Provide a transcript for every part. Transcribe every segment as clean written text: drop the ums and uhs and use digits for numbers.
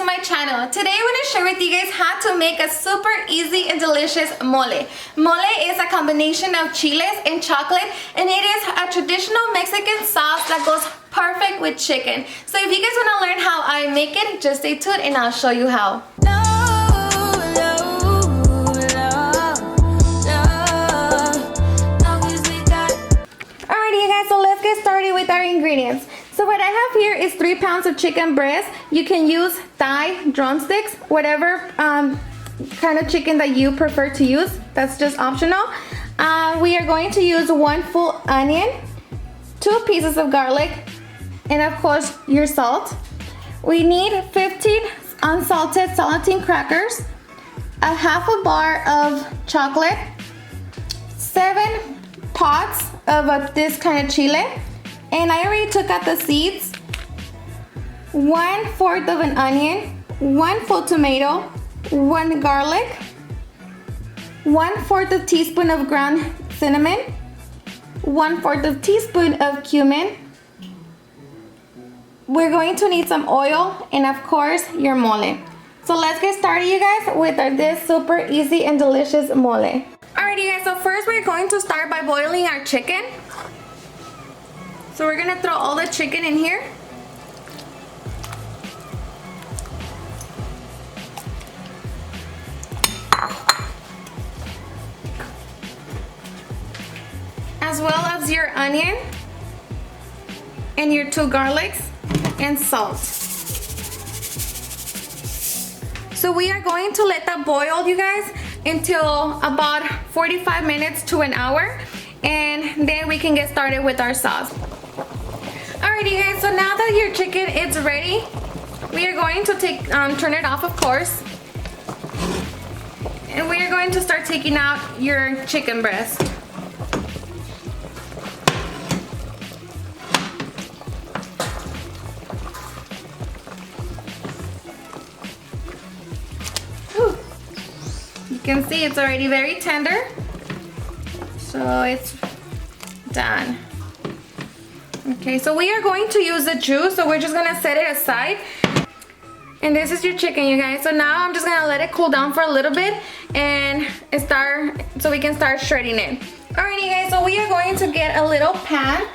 to my channel. Today I'm going to share with you guys how to make a super easy and delicious mole. Mole is a combination of chiles and chocolate, and it is a traditional Mexican sauce that goes perfect with chicken. So if you guys want to learn how I make it, just stay tuned and I'll show you how. Alrighty you guys, so let's get started with our ingredients. So what I have here is 3 pounds of chicken breast. You can use thigh, drumsticks, whatever kind of chicken that you prefer to use. That's just optional. We are going to use 1 full onion, 2 pieces of garlic, and of course your salt. We need 15 unsalted saltine crackers, a half a bar of chocolate, 7 pods of this kind of chile. And I already took out the seeds, 1/4 of an onion, 1 full tomato, 1 garlic, 1/4 of teaspoon of ground cinnamon, 1/4 of teaspoon of cumin. We're going to need some oil and of course your mole. So let's get started you guys with this super easy and delicious mole. Alrighty guys, so first we're going to start by boiling our chicken. So we're gonna throw all the chicken in here. As well as your onion and your 2 garlics and salt. So we are going to let that boil you guys until about 45 minutes to an hour, and then we can get started with our sauce. Alrighty guys, so now that your chicken is ready, we are going to turn it off of course, and we are going to start taking out your chicken breast. Whew. You can see it's already very tender, so it's done. Okay, so we are going to use the juice, so we're just gonna set it aside. And this is your chicken, you guys. So now I'm just gonna let it cool down for a little bit and so we can start shredding it. Alrighty guys, so we are going to get a little pan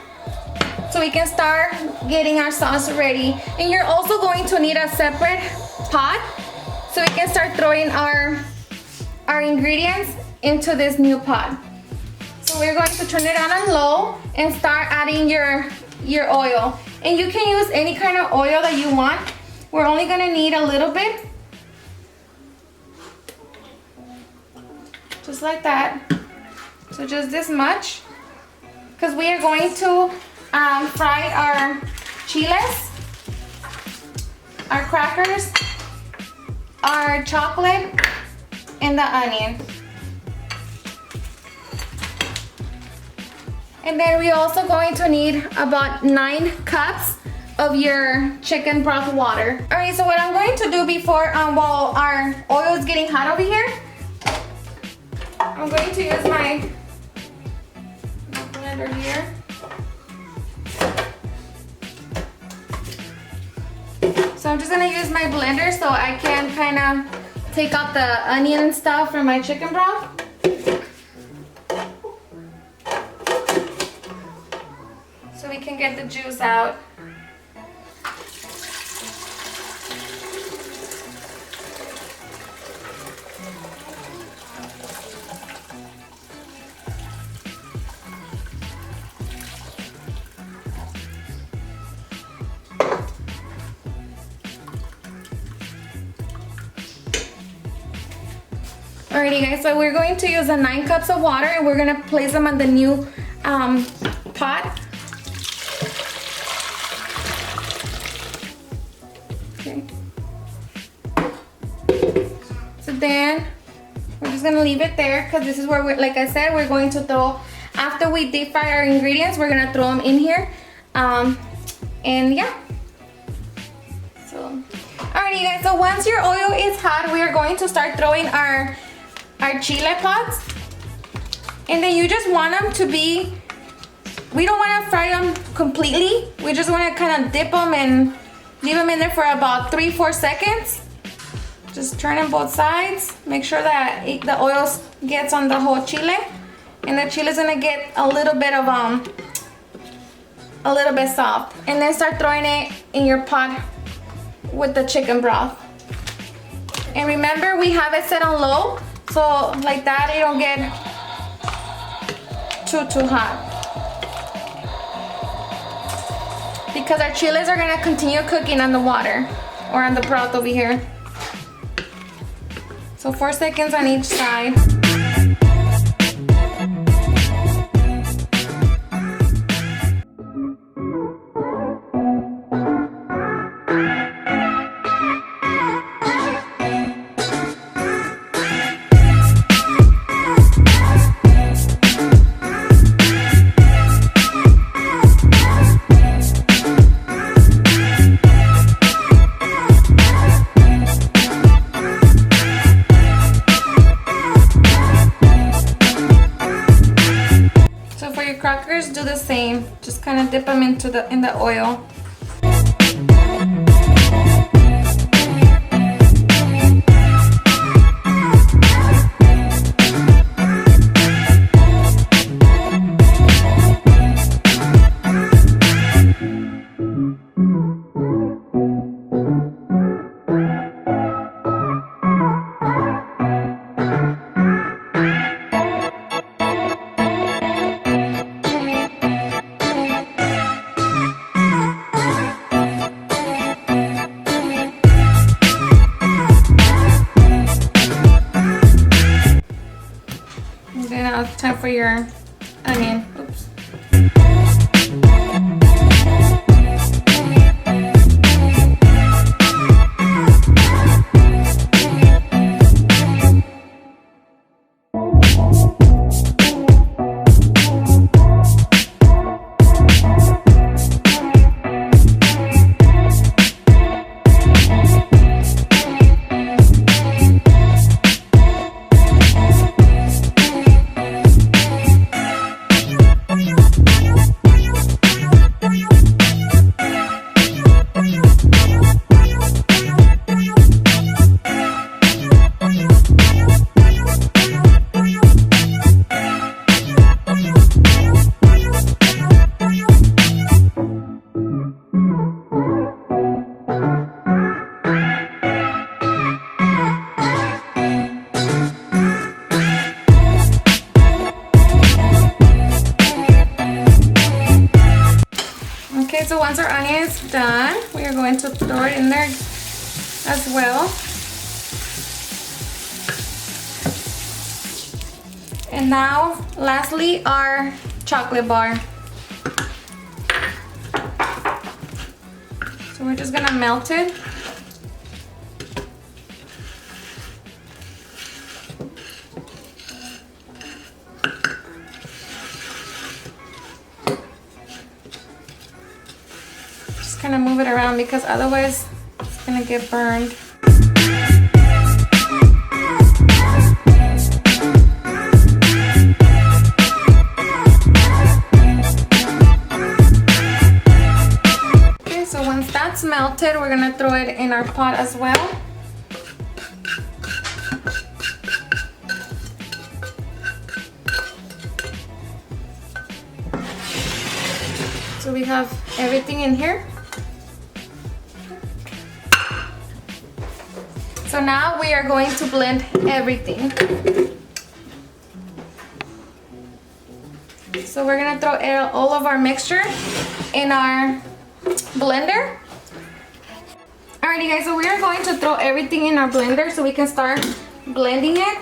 so we can start getting our sauce ready. And you're also going to need a separate pot so we can start throwing our ingredients into this new pot. So we're going to turn it on low and start adding your oil. And you can use any kind of oil that you want. We're only gonna need a little bit. Just like that. So just this much. Because we are going to fry our chiles, our crackers, our chocolate, and the onion. And then we're also going to need about 9 cups of your chicken broth water. Alright, so what I'm going to do before, while our oil is getting hot over here, I'm going to use my blender here. So I'm just gonna use my blender so I can kind of take out the onion and stuff from my chicken broth. So we can get the juice out. Alrighty guys, so we're going to use 9 cups of water and we're gonna place them on the new pot. Okay. So then we're just gonna leave it there because this is where we're, like I said, we're going to throw, after we deep fry our ingredients, we're gonna throw them in here. And yeah. So alrighty guys, so once your oil is hot, we are going to start throwing our chile pods. And then you just want them to be, we don't want to fry them completely. We just want to kind of dip them and Leave them in there for about 3-4 seconds. Just turn them both sides. Make sure that the oil gets on the whole chile. And the chile is gonna get a little bit soft. And then start throwing it in your pot with the chicken broth. And remember, we have it set on low, so like that it don't get too hot. Because our chiles are gonna continue cooking on the water or on the broth over here. So 4 seconds on each side. Crackers, do the same. Just kind of dip them in the oil. Now it's time for your onion. Oops. Okay, so once our onion is done, we are going to throw it in there as well. And now, lastly, our chocolate bar. So we're just gonna melt it. Just kind of move it around because otherwise it's gonna get burned. So once that's melted, we're gonna throw it in our pot as well. So we have everything in here. So now we are going to blend everything. So we're gonna throw all of our mixture in our blender. Alrighty guys, so we are going to throw everything in our blender so we can start blending it.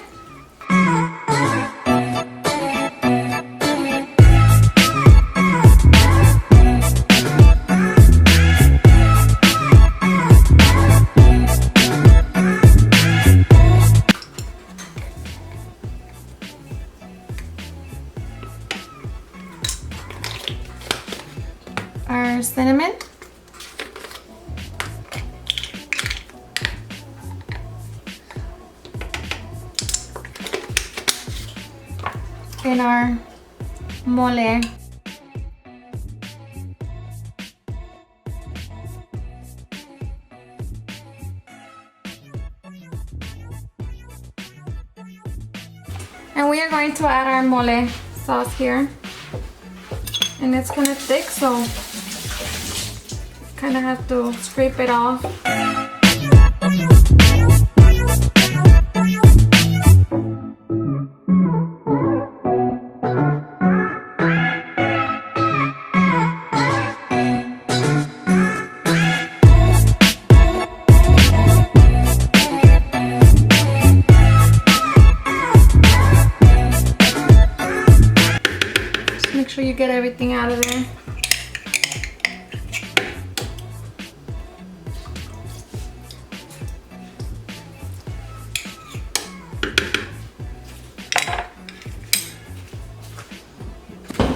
Our cinnamon. And our mole. And we are going to add our mole sauce here. And it's kind of thick, so kind of have to scrape it off. Make sure you get everything out of there.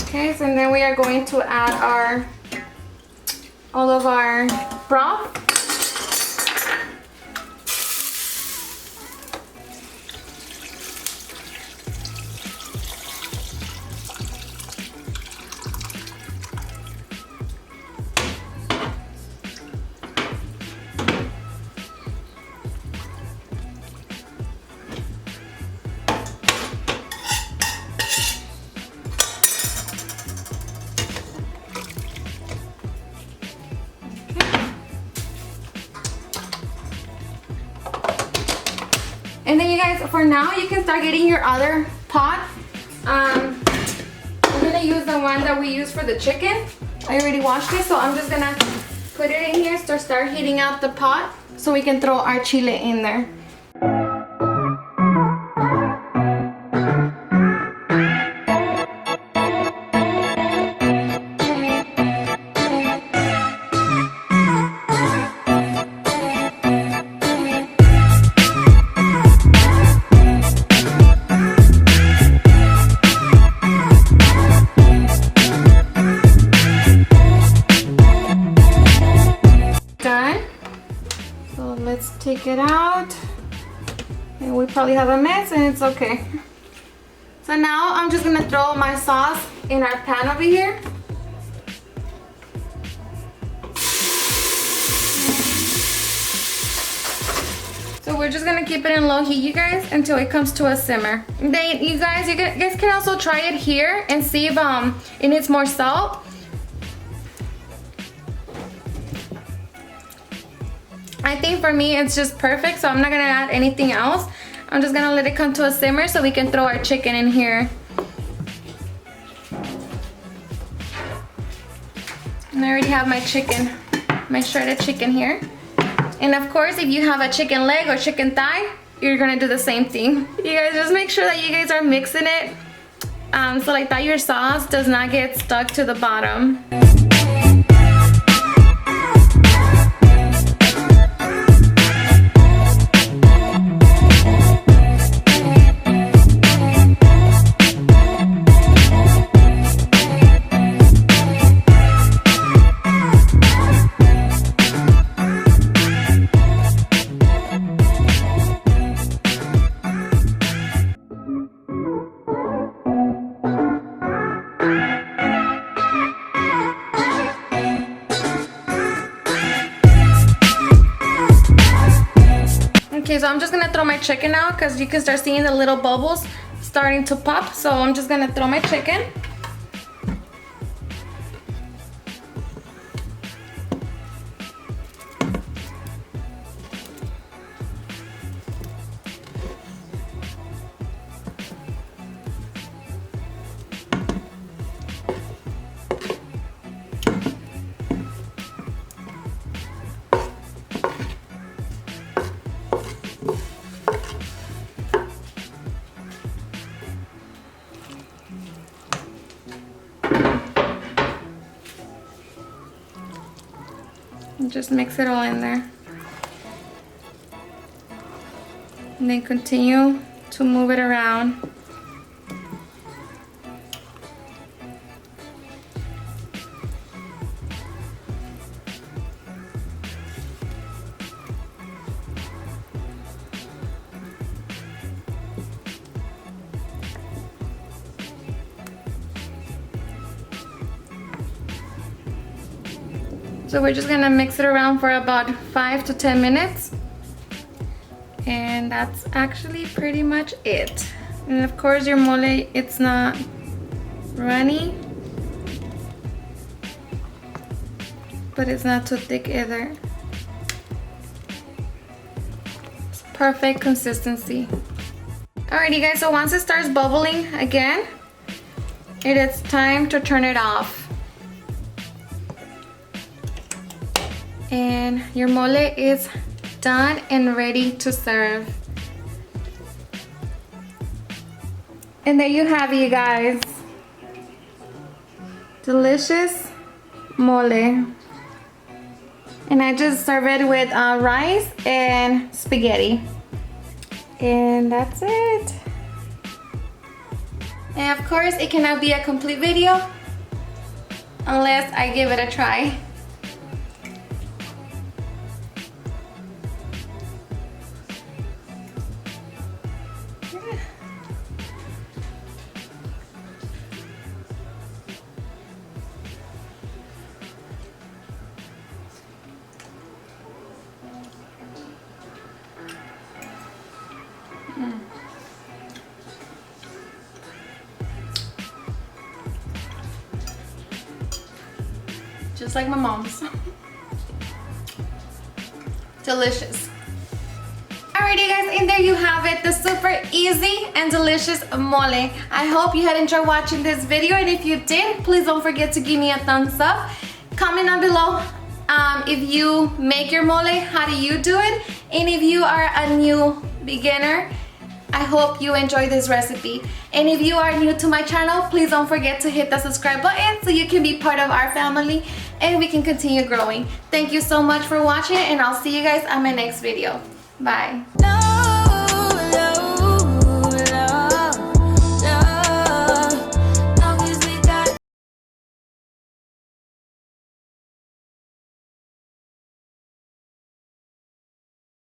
Okay, so then we are going to add all of our broth. And then you guys, for now, you can start getting your other pot. I'm gonna use the one that we use for the chicken. I already washed it, so I'm just gonna put it in here to start heating out the pot so we can throw our chile in there. Done. So let's take it out. And we probably have a mess, and it's okay. So now I'm just gonna throw my sauce in our pan over here. So we're just gonna keep it in low heat, you guys, until it comes to a simmer. Then you guys can also try it here and see if it needs more salt. I think for me it's just perfect, so I'm not gonna add anything else. I'm just gonna let it come to a simmer so we can throw our chicken in here. And I already have my chicken, my shredded chicken here. And of course, if you have a chicken leg or chicken thigh, you're gonna do the same thing. You guys just make sure that you guys are mixing it so like that your sauce does not get stuck to the bottom. Okay, so I'm just gonna throw my chicken out because you can start seeing the little bubbles starting to pop. So I'm just gonna throw my chicken. And just mix it all in there. And then continue to move it around. So we're just gonna mix it around for about 5 to 10 minutes. And that's actually pretty much it. And of course your mole, it's not runny, but it's not too thick either. It's perfect consistency. Alrighty guys, so once it starts bubbling again, it is time to turn it off. And your mole is done and ready to serve. And there you have it, you guys. Delicious mole. And I just serve it with rice and spaghetti. And that's it. And of course, it cannot be a complete video unless I give it a try. Just like my mom's. Delicious. Alrighty guys, and there you have it, the super easy and delicious mole. I hope you had enjoyed watching this video, and if you did, please don't forget to give me a thumbs up. Comment down below if you make your mole, how do you do it? And if you are a new beginner, I hope you enjoy this recipe. And if you are new to my channel, please don't forget to hit the subscribe button so you can be part of our family and we can continue growing. Thank you so much for watching, and I'll see you guys on my next video. Bye.